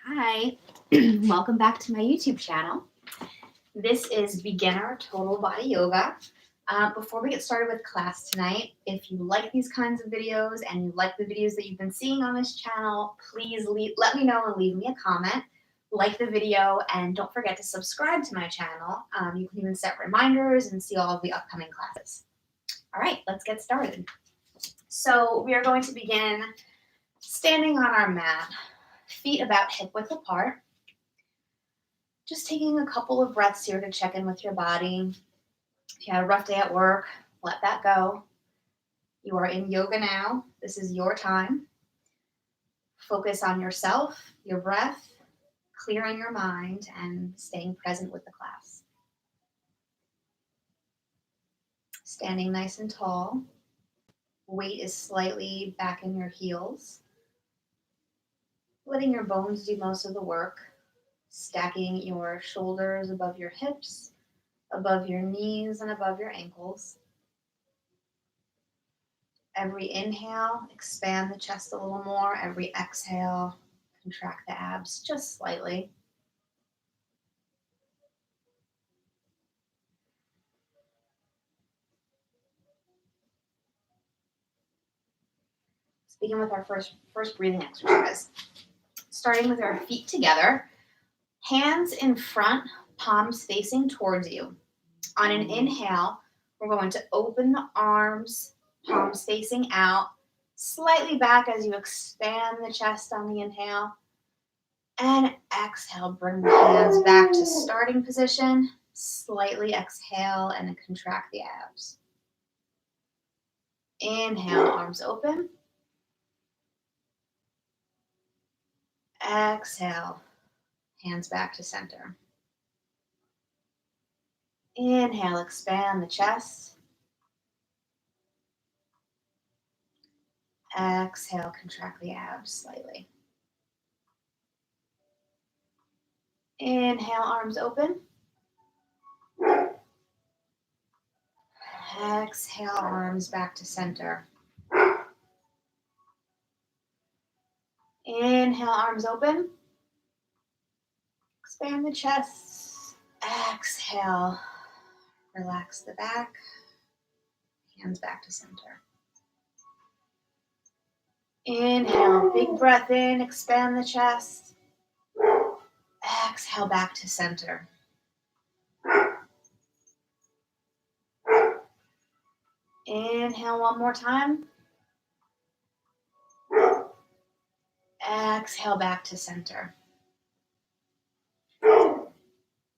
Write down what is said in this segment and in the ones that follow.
Hi, welcome back to my YouTube channel. This is Beginner Total Body Yoga. Before we get started with class tonight, if you like these kinds of videos and you like the videos that you've been seeing on this channel, please let me know and leave me a comment. Like the video and don't forget to subscribe to my channel. You can even set reminders and see all of the upcoming classes. All right, let's get started. So we are going to begin standing on our mat, feet about hip width apart. Just taking a couple of breaths here to check in with your body. If you had a rough day at work, let that go. You are in yoga now. This is your time. Focus on yourself, your breath, clearing your mind, and staying present with the class. Standing nice and tall. Weight is slightly back in your heels. Letting your bones do most of the work. Stacking your shoulders above your hips, above your knees, and above your ankles. Every inhale, expand the chest a little more. Every exhale, contract the abs just slightly. Let's begin with our first breathing exercise. Starting with our feet together, hands in front, palms facing towards you. On an inhale, we're going to open the arms, palms facing out, slightly back as you expand the chest on the inhale. And exhale, bring the hands back to starting position. Slightly exhale and contract the abs. Inhale, arms open. Exhale, hands back to center. Inhale, expand the chest. Exhale, contract the abs slightly. Inhale, arms open. Exhale, arms back to center. Inhale, arms open. Expand the chest. Exhale, relax the back. Hands back to center. Inhale, big breath in, expand the chest. Exhale, back to center. Inhale one more time. Exhale, back to center.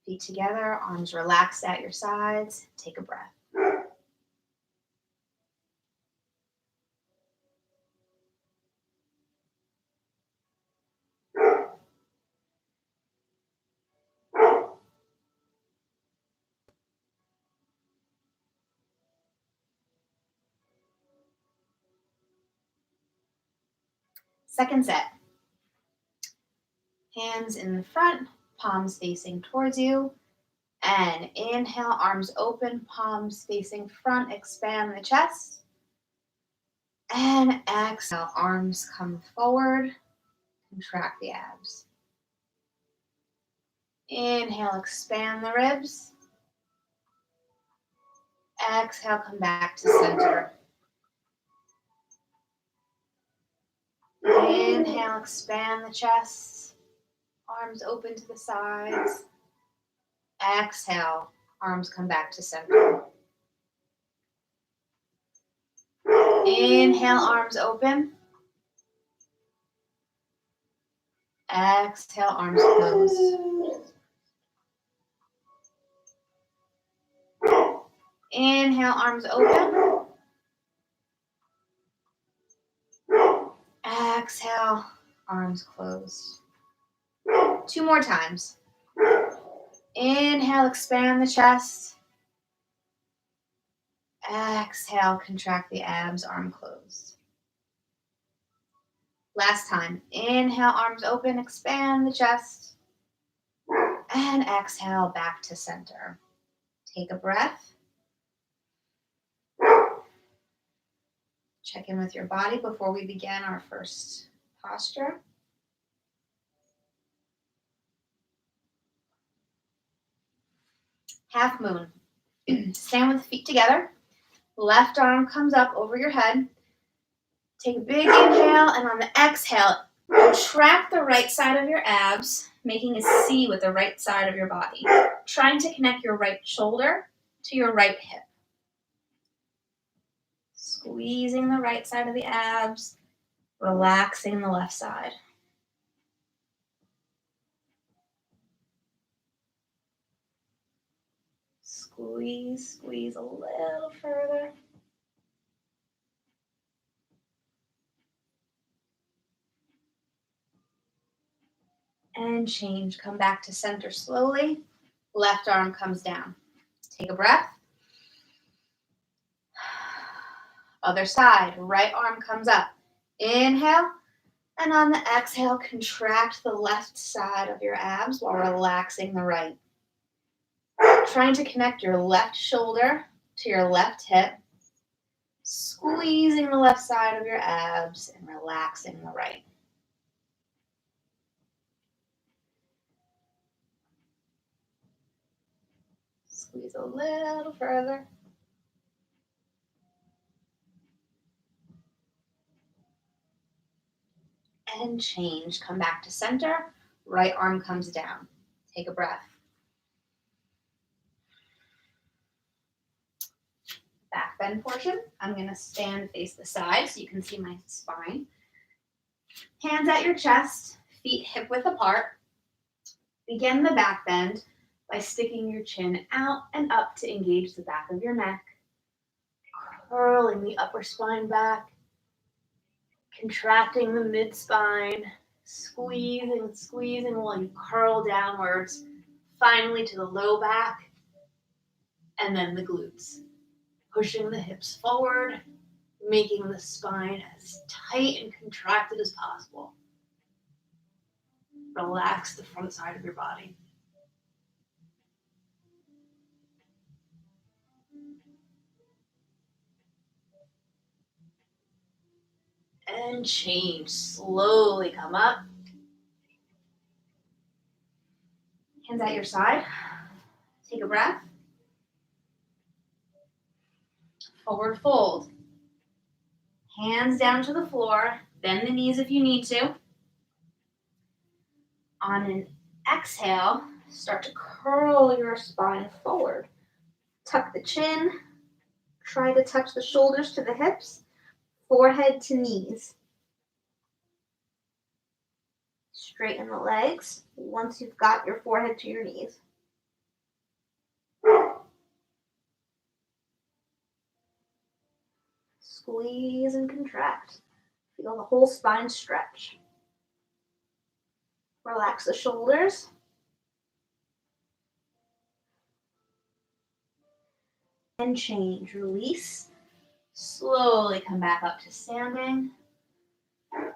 Feet together, arms relaxed at your sides. Take a breath. Second set. Hands in the front, palms facing towards you. And inhale, arms open, palms facing front, expand the chest. And exhale, arms come forward, contract the abs. Inhale, expand the ribs. Exhale, come back to center. Inhale, expand the chest. Arms open to the sides. Exhale, arms come back to center. Inhale, arms open. Exhale, arms close. Inhale, arms open. Exhale, arms closed. 2 more times. Inhale, expand the chest. Exhale, contract the abs, arm closed. Last time. Inhale, arms open, expand the chest. And exhale, back to center. Take a breath. Check in with your body before we begin our first posture. half moon. Stand with the feet together. Left arm comes up over your head. Take a big inhale, and on the exhale, contract the right side of your abs, making a C with the right side of your body. Trying to connect your right shoulder to your right hip. Squeezing the right side of the abs, relaxing the left side. Squeeze, squeeze a little further. And change. Come back to center slowly. Left arm comes down. Take a breath. Other side. Right arm comes up. Inhale. And on the exhale, contract the left side of your abs while relaxing the right. Trying to connect your left shoulder to your left hip. Squeezing the left side of your abs and relaxing the right. Squeeze a little further. And change. Come back to center. Right arm comes down. Take a breath. Back bend portion. I'm going to stand face the side so you can see my spine. Hands at your chest, feet hip width apart. Begin the back bend by sticking your chin out and up to engage the back of your neck. Curling the upper spine back. Contracting the mid-spine. Squeezing, squeezing while you curl downwards. Finally to the low back. And then the glutes. Pushing the hips forward, making the spine as tight and contracted as possible. Relax the front side of your body. And change. Slowly come up. Hands at your side. Take a breath. Forward fold. Hands down to the floor. Bend the knees if you need to. On an exhale, start to curl your spine forward. Tuck the chin. Try to touch the shoulders to the hips. Forehead to knees. Straighten the legs once you've got your forehead to your knees. Squeeze and contract. Feel the whole spine stretch. Relax the shoulders. And change. Release. Slowly come back up to standing.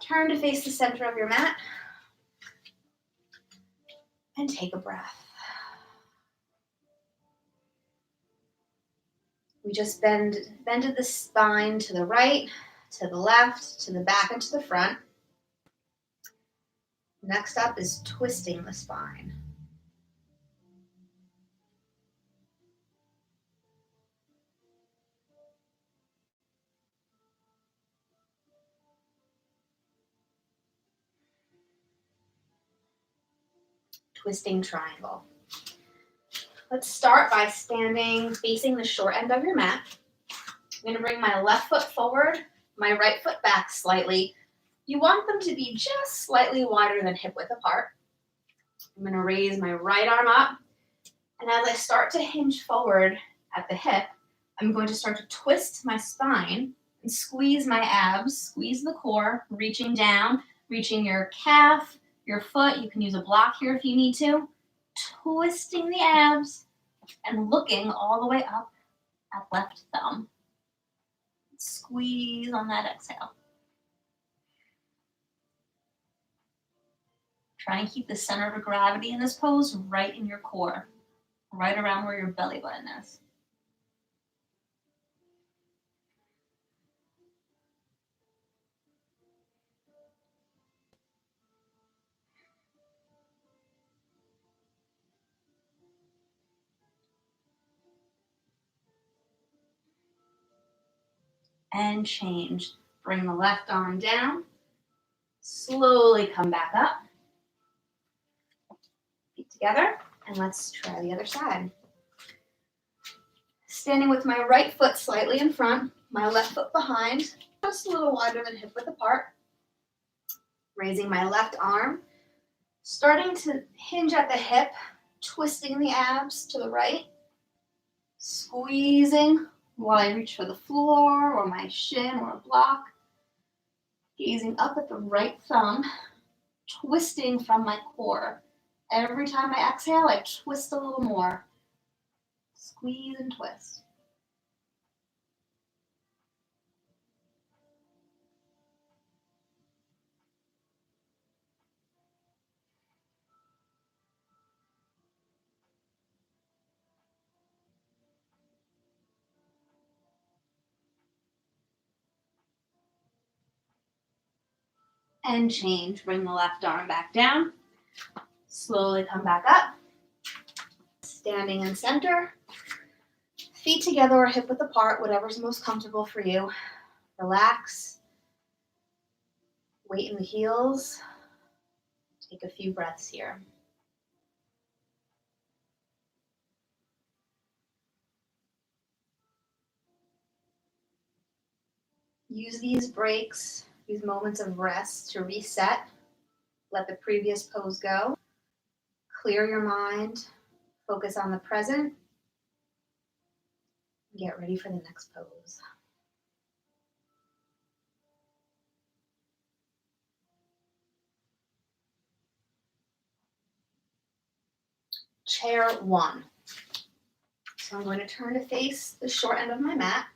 Turn to face the center of your mat. And take a breath. We just bended the spine to the right, to the left, to the back, and to the front. Next up is twisting the spine. Twisting triangle. Let's start by standing facing the short end of your mat. I'm going to bring my left foot forward, my right foot back slightly. You want them to be just slightly wider than hip width apart. I'm going to raise my right arm up. And as I start to hinge forward at the hip, I'm going to start to twist my spine and squeeze my abs, squeeze the core, reaching down, reaching your calf, your foot. You can use a block here if you need to. Twisting the abs and looking all the way up at left thumb. Squeeze on that exhale. Try and keep the center of gravity in this pose right in your core, right around where your belly button is. and change. Bring the left arm down. Slowly come back up. Feet together, and let's try the other side. Standing with my right foot slightly in front, my left foot behind, just a little wider than hip width apart. Raising my left arm, starting to hinge at the hip, twisting the abs to the right, squeezing while I reach for the floor or my shin or a block, gazing up at the right thumb, twisting from my core. Every time I exhale, I twist a little more. Squeeze and twist. And change. Bring the left arm back down. Slowly come back up. Standing in center. Feet together or hip width apart, whatever's most comfortable for you. Relax. Weight in the heels. Take a few breaths here. Use these breaks, these moments of rest to reset. Let the previous pose go. Clear your mind. Focus on the present. Get ready for the next pose. Chair one. So I'm going to turn to face the short end of my mat.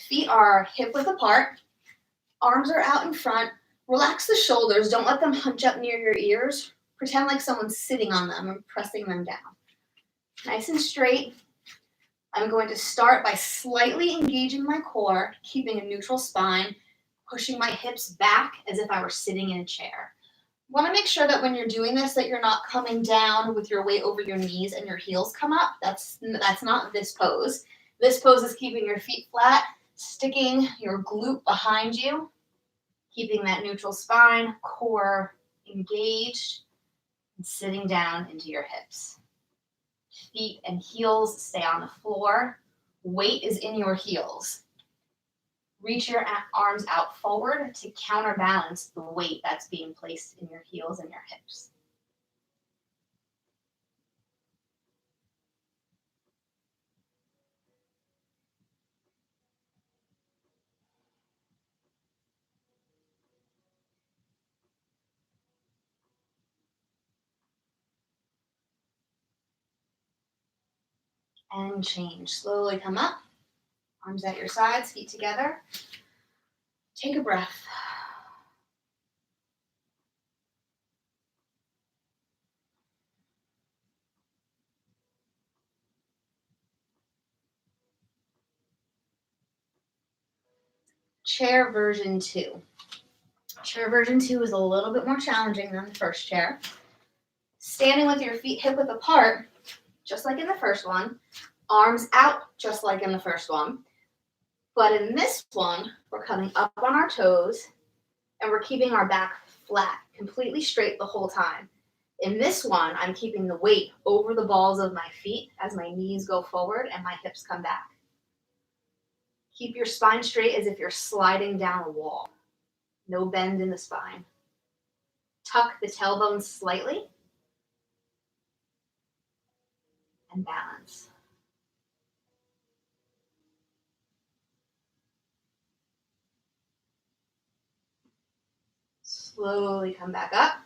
Feet are hip width apart. Arms are out in front. Relax the shoulders. Don't let them hunch up near your ears. Pretend like someone's sitting on them and pressing them down. Nice and straight. I'm going to start by slightly engaging my core, keeping a neutral spine, pushing my hips back as if I were sitting in a chair. Want to make sure that when you're doing this that you're not coming down with your weight over your knees and your heels come up. That's not this pose. This pose is keeping your feet flat, sticking your glute behind you, keeping that neutral spine, core engaged, and sitting down into your hips. Feet and heels stay on the floor. Weight is in your heels. Reach your arms out forward to counterbalance the weight that's being placed in your heels and your hips. And change. Slowly come up. Arms at your sides, feet together. Take a breath. Chair version 2. Chair version 2 is a little bit more challenging than the first chair. Standing with your feet hip width apart, just like in the first one. Arms out, just like in the first one. But in this one, we're coming up on our toes and we're keeping our back flat, completely straight the whole time. In this one, I'm keeping the weight over the balls of my feet as my knees go forward and my hips come back. Keep your spine straight as if you're sliding down a wall. No bend in the spine. Tuck the tailbone slightly and balance. Slowly come back up.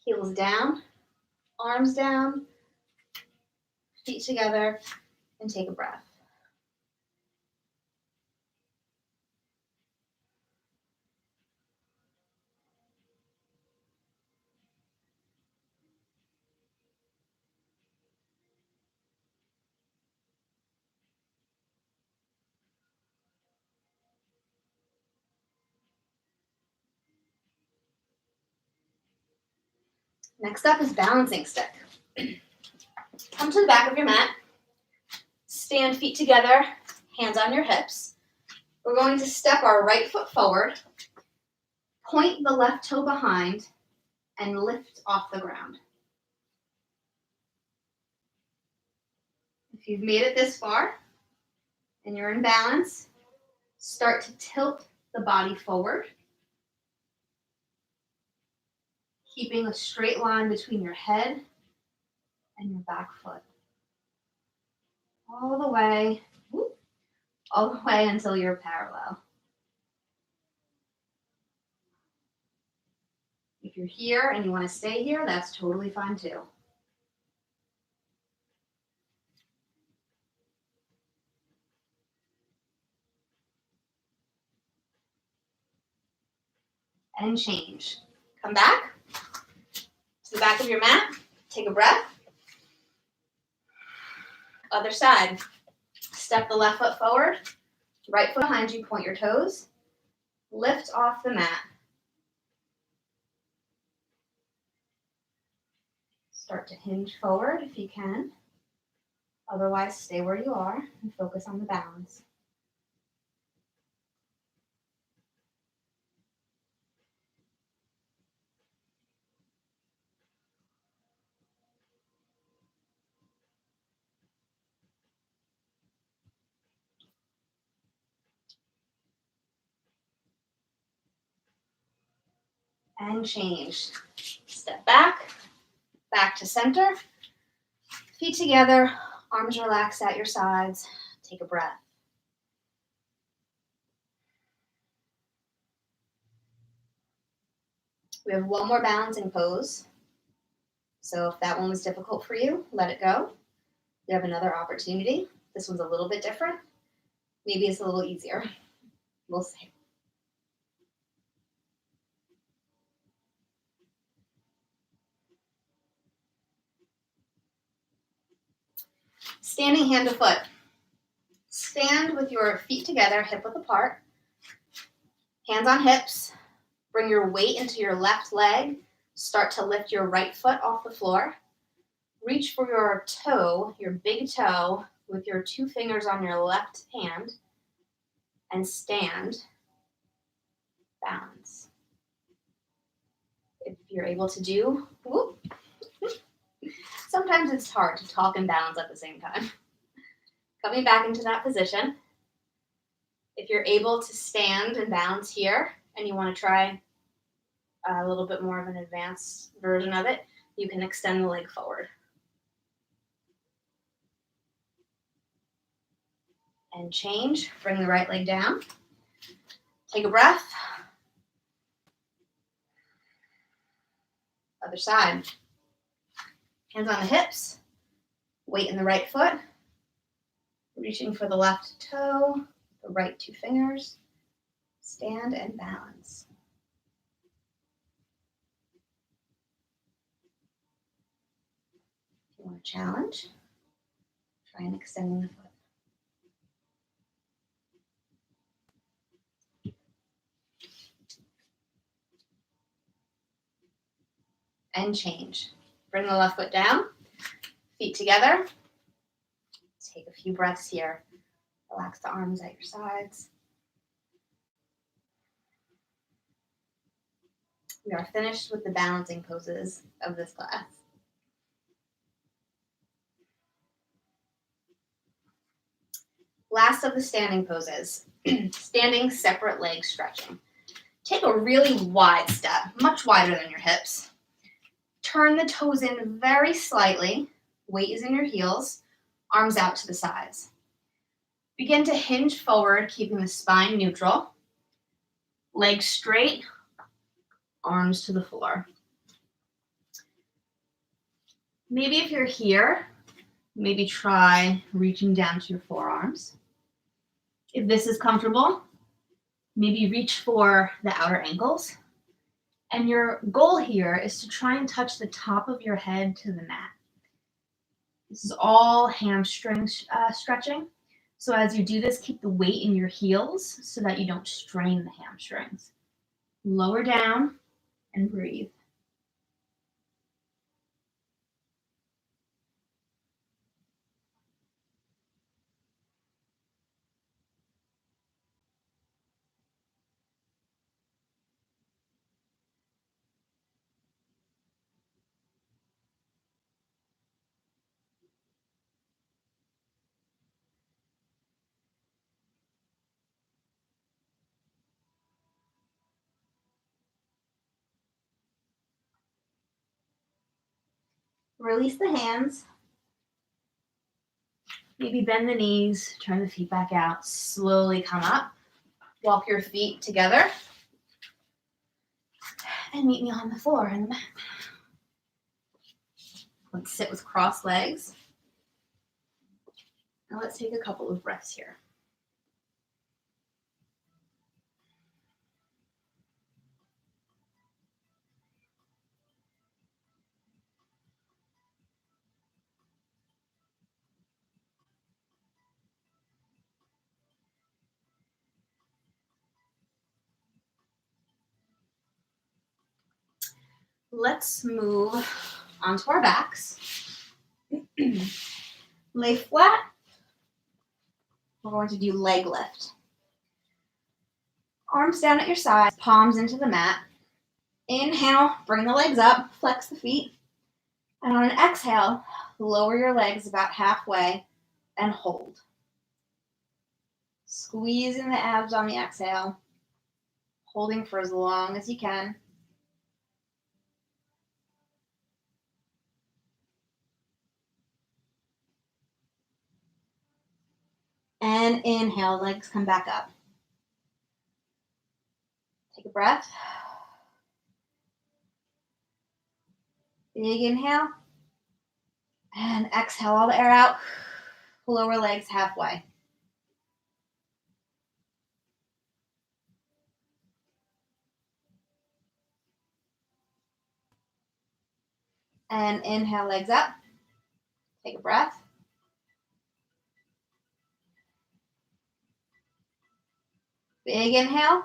Heels down, arms down, feet together, and take a breath. Next up is balancing stick. Come to the back of your mat. Stand feet together, hands on your hips. We're going to step our right foot forward, point the left toe behind, and lift off the ground. If you've made it this far and you're in balance, start to tilt the body forward, keeping a straight line between your head and your back foot. All the way until you're parallel. If you're here and you want to stay here, that's totally fine too. And change. Come back to the back of your mat. Take a breath. Other side. Step the left foot forward. Right foot behind you, point your toes. Lift off the mat. Start to hinge forward if you can. Otherwise, stay where you are and focus on the balance. And change. Step back, back to center. Feet together, arms relaxed at your sides. Take a breath. We have one more balancing pose. So if that one was difficult for you, let it go. You have another opportunity. This one's a little bit different. Maybe it's a little easier. We'll see. Standing hand to foot. Stand with your feet together, hip width apart. Hands on hips. Bring your weight into your left leg. Start to lift your right foot off the floor. Reach for your toe, your big toe, with your 2 fingers on your left hand. And stand. Balance. If you're able to do, whoop. Sometimes it's hard to talk and balance at the same time. Coming back into that position. If you're able to stand and balance here, and you want to try a little bit more of an advanced version of it, you can extend the leg forward. And change. Bring the right leg down. Take a breath. Other side. Hands on the hips. Weight in the right foot. Reaching for the left toe. The right 2 fingers. Stand and balance. If you want to challenge, try and extend the foot. And change. Bring the left foot down, feet together. Take a few breaths here. Relax the arms at your sides. We are finished with the balancing poses of this class. Last of the standing poses, standing separate leg stretching. Take a really wide step, much wider than your hips. Turn the toes in very slightly. Weight is in your heels. Arms out to the sides. Begin to hinge forward, keeping the spine neutral. Legs straight. Arms to the floor. Maybe if you're here, maybe try reaching down to your forearms. If this is comfortable, maybe reach for the outer ankles. And your goal here is to try and touch the top of your head to the mat. This is all hamstring stretching. So as you do this, keep the weight in your heels so that you don't strain the hamstrings. Lower down and breathe. Release the hands. Maybe bend the knees, turn the feet back out. Slowly come up. Walk your feet together. And meet me on the floor in the mat. Let's sit with crossed legs. Now let's take a couple of breaths here. Let's move onto our backs. Lay flat. We're going to do leg lift. Arms down at your sides, palms into the mat. Inhale, bring the legs up, flex the feet. And on an exhale, lower your legs about halfway and hold. Squeezing the abs on the exhale, holding for as long as you can. And inhale, legs come back up. Take a breath. Big inhale. And exhale all the air out. Lower legs halfway. And inhale, legs up. Take a breath. Big inhale.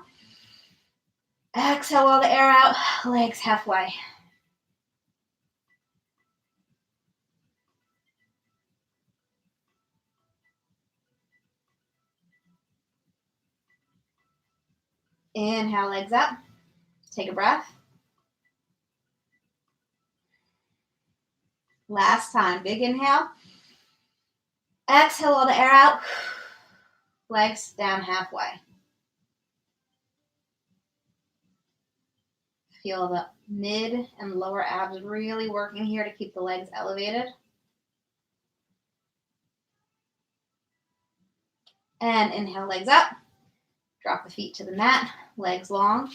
Exhale all the air out. Legs halfway. Inhale, legs up. Take a breath. Last time. Big inhale. Exhale all the air out. Legs down halfway. Feel the mid and lower abs really working here to keep the legs elevated. And inhale, legs up. Drop the feet to the mat, legs long.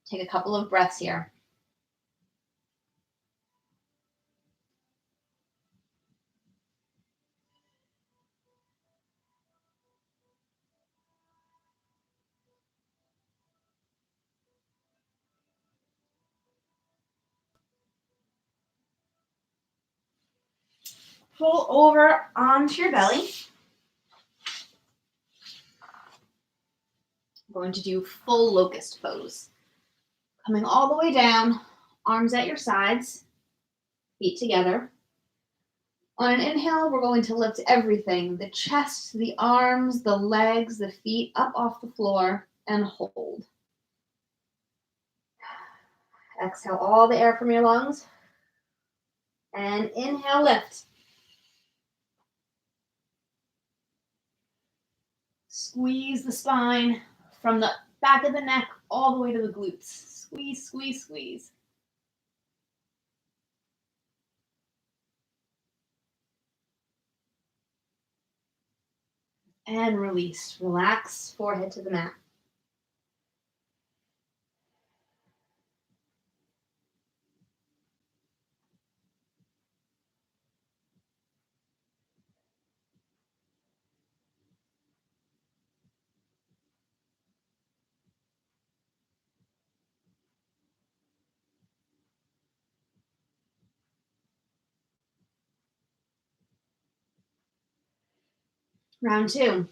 Take a couple of breaths here. Pull over onto your belly. I'm going to do full locust pose. Coming all the way down, arms at your sides, feet together. On an inhale, we're going to lift everything, the chest, the arms, the legs, the feet up off the floor and hold. Exhale all the air from your lungs. And inhale, lift. Squeeze the spine from the back of the neck all the way to the glutes. Squeeze, squeeze, squeeze. And release. Relax, forehead to the mat. Round two.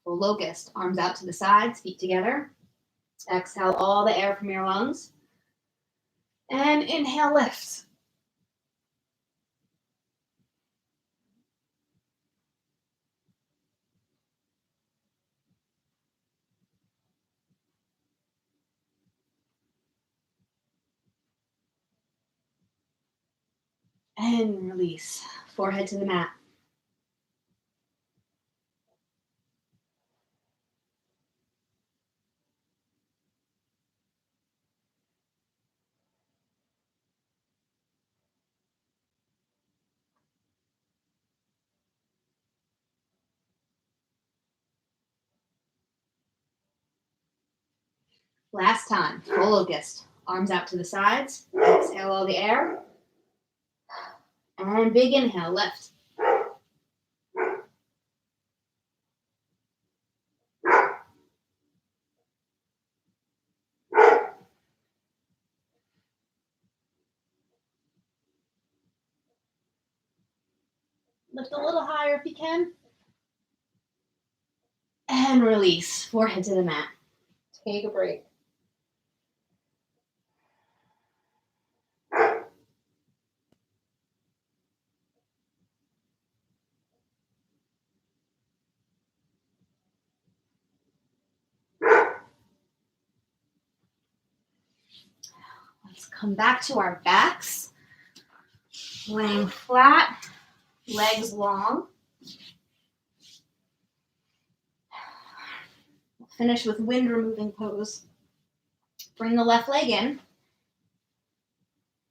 Full locust. Arms out to the sides, feet together. Exhale all the air from your lungs. And inhale, lift. And release. Forehead to the mat. Last time, full locust. Arms out to the sides. Exhale all the air. And big inhale, lift. Lift a little higher if you can. And release, forehead to the mat. Take a break. Let's come back to our backs. Laying flat, legs long. We'll finish with wind removing pose. Bring the left leg in.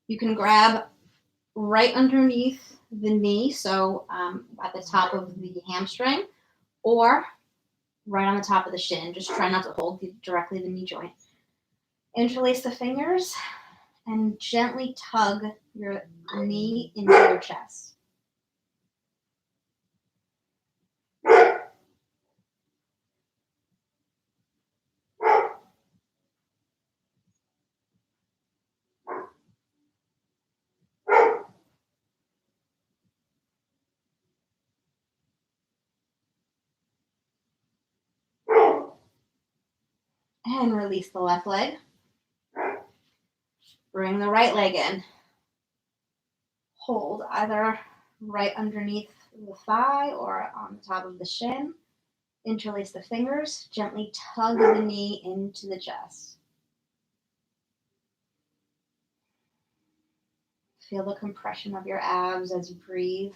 You can grab right underneath the knee, so at the top of the hamstring, or right on the top of the shin. Just try not to hold directly the knee joint. Interlace the fingers and gently tug your knee into your chest. And release the left leg. Bring the right leg in. Hold either right underneath the thigh or on the top of the shin. Interlace the fingers. Gently tug the knee into the chest. Feel the compression of your abs as you breathe.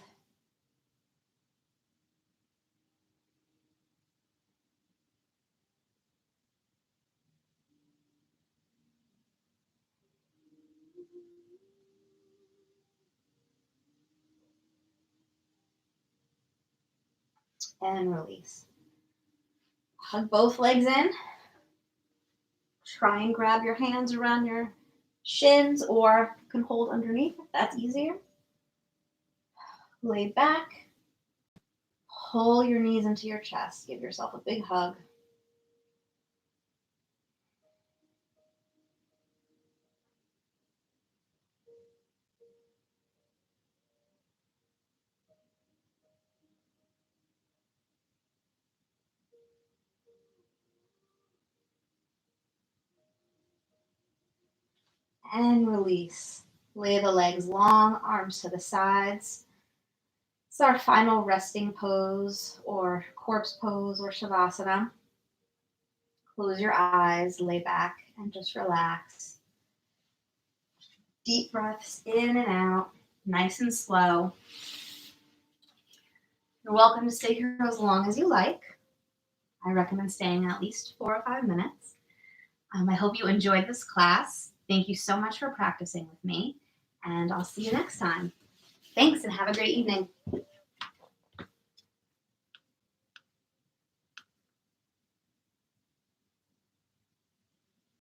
And release. Hug both legs in. Try and grab your hands around your shins, or you can hold underneath if that's easier. Lay back. Pull your knees into your chest. Give yourself a big hug. And release. Lay the legs long, arms to the sides. It's our final resting pose, or corpse pose, or shavasana. Close your eyes, lay back, and just relax. Deep breaths in and out, nice and slow. You're welcome to stay here as long as you like. I recommend staying at least 4 or 5 minutes. I hope you enjoyed this class. Thank you so much for practicing with me, and I'll see you next time. Thanks, and have a great evening.